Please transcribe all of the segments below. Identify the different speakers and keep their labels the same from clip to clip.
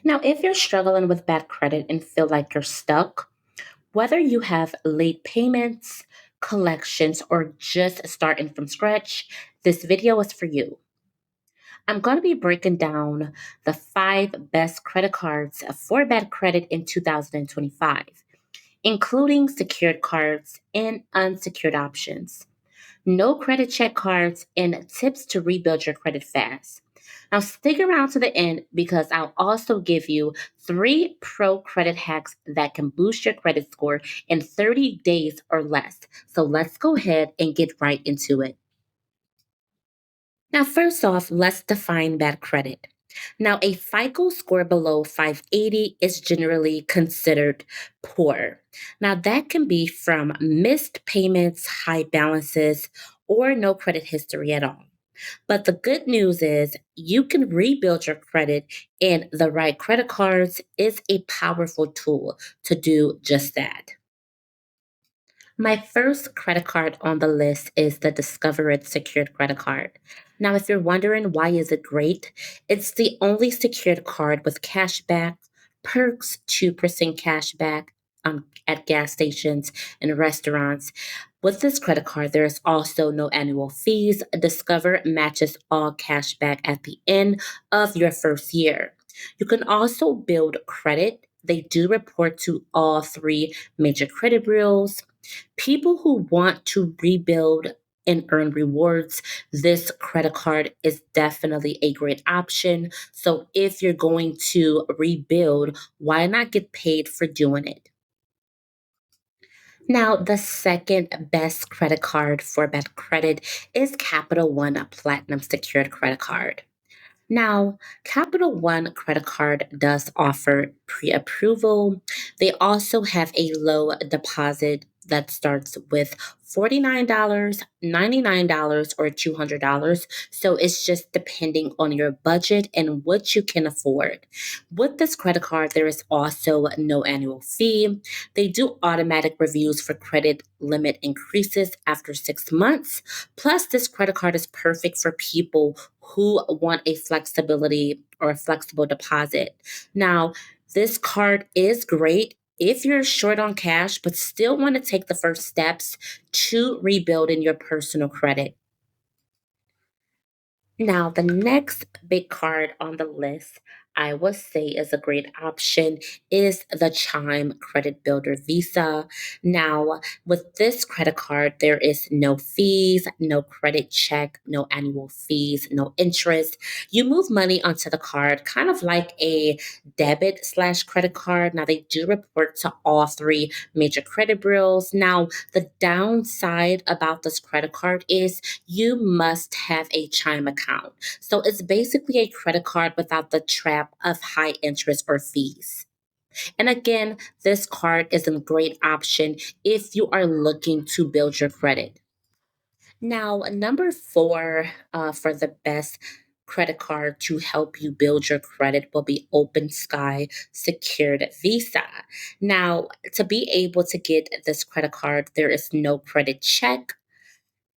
Speaker 1: Now, if you're struggling with bad credit and feel like you're stuck, whether you have late payments, collections, or just starting from scratch, this video is for you. I'm going to be breaking down the 5 best credit cards for bad credit in 2025, including secured cards and unsecured options, no credit check cards, and tips to rebuild your credit fast. Now, stick around to the end because I'll also give you 3 pro credit hacks that can boost your credit score in 30 days or less. So, let's go ahead and get right into it. Now, first off, let's define bad credit. Now, a FICO score below 580 is generally considered poor. Now, that can be from missed payments, high balances, or no credit history at all. But the good news is you can rebuild your credit, and the right credit cards is a powerful tool to do just that. My first credit card on the list is the Discover It secured credit card. Now, if you're wondering why is it great, it's the only secured card with cash back, perks, 2% cash back at gas stations and restaurants. With this credit card, there is also no annual fees. Discover matches all cash back at the end of your first year. You can also build credit. They do report to all 3 major credit bureaus. People who want to rebuild and earn rewards, this credit card is definitely a great option. So if you're going to rebuild, why not get paid for doing it? Now, the second best credit card for bad credit is Capital One Platinum Secured Credit Card. Now, Capital One credit card does offer pre approval. They also have a low deposit that starts with $49, $99, or $200. So it's just depending on your budget and what you can afford. With this credit card, there is also no annual fee. They do automatic reviews for credit limit increases after 6 months. Plus, this credit card is perfect for people who want a flexibility or a flexible deposit. Now, this card is great if you're short on cash but still want to take the first steps to rebuilding your personal credit. Now, the next big card on the list I would say is a great option is the Chime Credit Builder Visa. Now, with this credit card, there is no fees, no credit check, no annual fees, no interest. You move money onto the card, kind of like a debit/slash credit card. Now, they do report to all 3 major credit bureaus. Now, the downside about this credit card is you must have a Chime account. So it's basically a credit card without the trap of high interest or fees. And again, this card is a great option if you are looking to build your credit. Now, number 4 for the best credit card to help you build your credit will be OpenSky Secured Visa. Now, to be able to get this credit card, there is no credit check.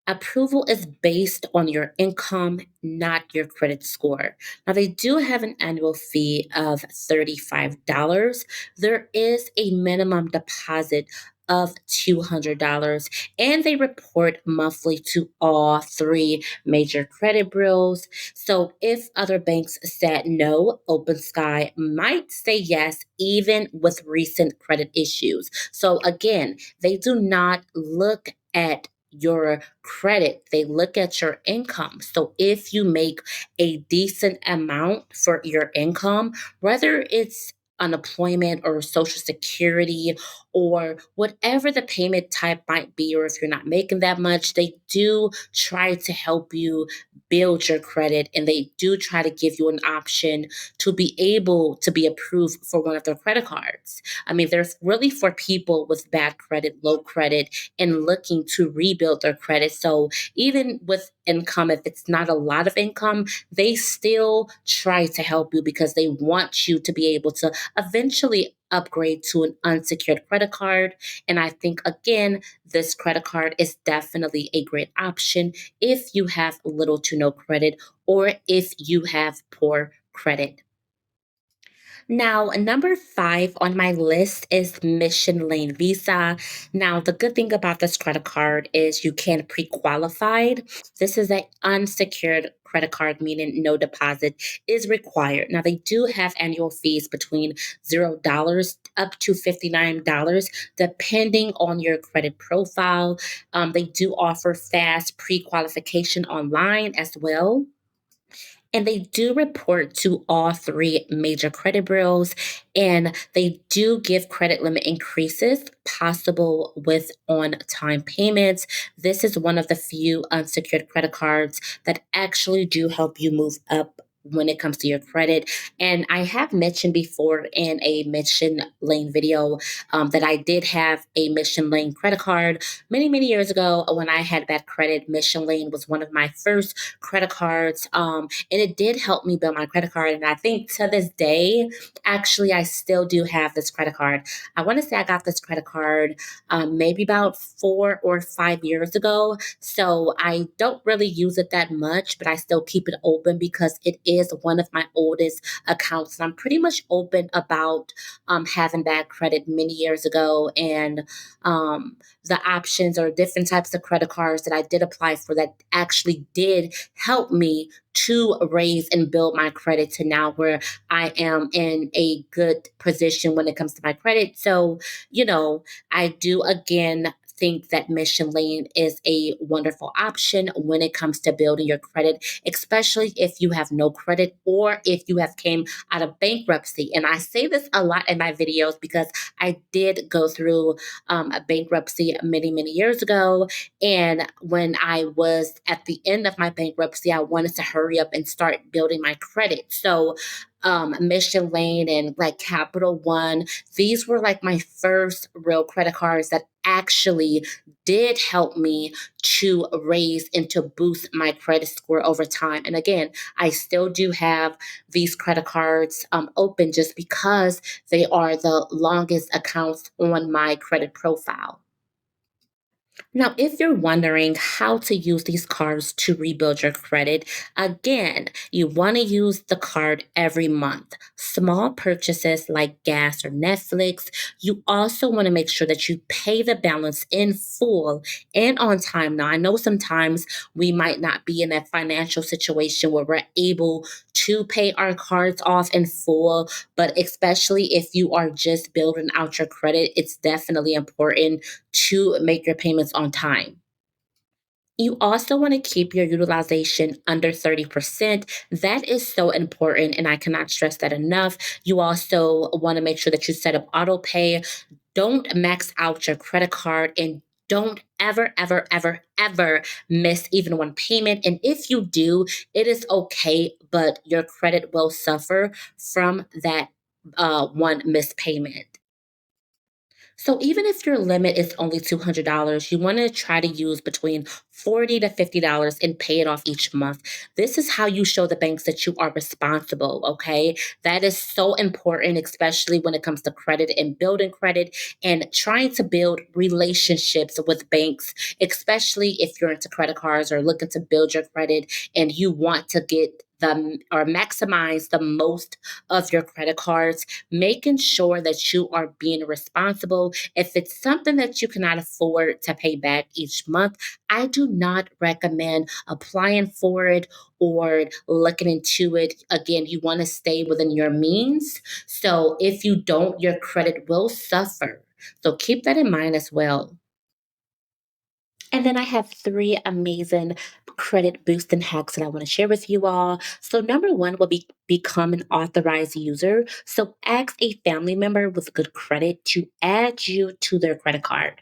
Speaker 1: Approval is based on your income, not your credit score. Now, they do have an annual fee of $35. There is a minimum deposit of $200, and they report monthly to all 3 major credit bureaus. So, if other banks said no, OpenSky might say yes, even with recent credit issues. So, again, they do not look at your credit, they look at your income. So if you make a decent amount for your income, whether it's unemployment or social security or whatever the payment type might be, or if you're not making that much, they do try to help you build your credit, and they do try to give you an option to be able to be approved for one of their credit cards. I mean, there's really for people with bad credit, low credit, and looking to rebuild their credit. So even with income, if it's not a lot of income, they still try to help you because they want you to be able to eventually upgrade to an unsecured credit card. And I think, again, this credit card is definitely a great option if you have little to no credit or if you have poor credit. Now, number five on my list is Mission Lane Visa. Now, the good thing about this credit card is you can pre-qualified. This is an unsecured credit card, meaning no deposit is required. Now, they do have annual fees between $0 up to $59, depending on your credit profile. They do offer fast pre-qualification online as well. And they do report to all three major credit bureaus, and they do give credit limit increases possible with on time payments. This is one of the few unsecured credit cards that actually do help you move up when it comes to your credit. And I have mentioned before in a Mission Lane video that I did have a Mission Lane credit card many years ago when I had bad credit. Mission Lane was one of my first credit cards. And it did help me build my credit card. And I think to this day, actually, I still do have this credit card. I want to say I got this credit card maybe about 4 or 5 years ago. So I don't really use it that much, but I still keep it open because it is one of my oldest accounts. And I'm pretty much open about having bad credit many years ago. And the options or different types of credit cards that I did apply for that actually did help me to raise and build my credit to now where I am in a good position when it comes to my credit. So, I do again think that Mission Lane is a wonderful option when it comes to building your credit, especially if you have no credit or if you have came out of bankruptcy. And I say this a lot in my videos because I did go through a bankruptcy many years ago. And when I was at the end of my bankruptcy, I wanted to hurry up and start building my credit. So, Mission Lane and like Capital One, these were like my first real credit cards that actually did help me to raise and to boost my credit score over time. And again, I still do have these credit cards open just because they are the longest accounts on my credit profile. Now, if you're wondering how to use these cards to rebuild your credit, again, you want to use the card every month. Small purchases like gas or Netflix, you also want to make sure that you pay the balance in full and on time. Now, I know sometimes we might not be in that financial situation where we're able to pay our cards off in full, but especially if you are just building out your credit, it's definitely important to make your payments on time. You also want to keep your utilization under 30%. That is so important, and I cannot stress that enough. You also want to make sure that you set up auto pay. Don't max out your credit card and don't ever miss even one payment. And if you do, it is okay, but your credit will suffer from that one missed payment. So even if your limit is only $200, you want to try to use between $40 to $50 and pay it off each month. This is how you show the banks that you are responsible, okay? That is so important, especially when it comes to credit and building credit and trying to build relationships with banks, especially if you're into credit cards or looking to build your credit and you want to get the or maximize the most of your credit cards, making sure that you are being responsible. If it's something that you cannot afford to pay back each month, I do not recommend applying for it or looking into it. Again, you want to stay within your means. So if you don't, your credit will suffer. So keep that in mind as well. And then I have three amazing credit boosting hacks that I want to share with you all. So, number one will be become an authorized user. So, ask a family member with good credit to add you to their credit card.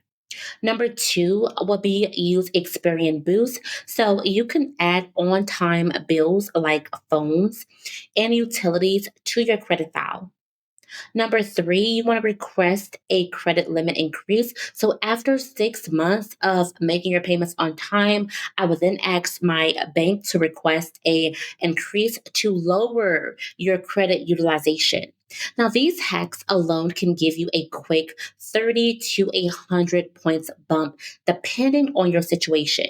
Speaker 1: Number two will be use Experian Boost. So, you can add on time bills like phones and utilities to your credit file. Number three, you want to request a credit limit increase. So after 6 months of making your payments on time, I would then ask my bank to request a increase to lower your credit utilization. Now, these hacks alone can give you a quick 30 to 100 points bump depending on your situation.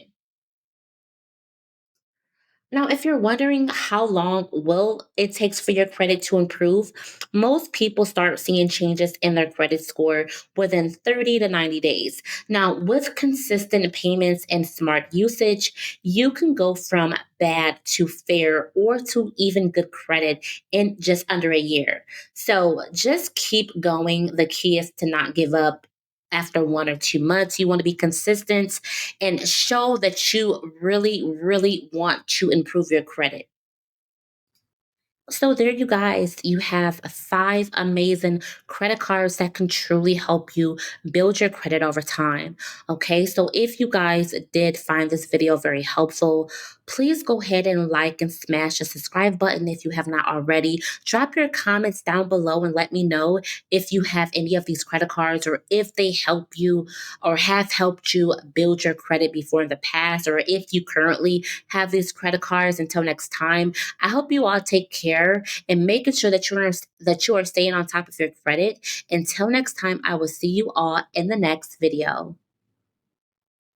Speaker 1: Now, if you're wondering how long will it takes for your credit to improve, most people start seeing changes in their credit score within 30 to 90 days. Now, with consistent payments and smart usage, you can go from bad to fair or to even good credit in just under a year. So just keep going. The key is to not give up after 1 or 2 months. You want to be consistent and show that you really, really want to improve your credit. So, there you guys, you have five amazing credit cards that can truly help you build your credit over time. Okay, so if you guys did find this video very helpful, please go ahead and like and smash the subscribe button if you have not already. Drop your comments down below and let me know if you have any of these credit cards or if they help you or have helped you build your credit before in the past, or if you currently have these credit cards. Until next time, I hope you all take care and making sure that you are staying on top of your credit. Until next time, I will see you all in the next video.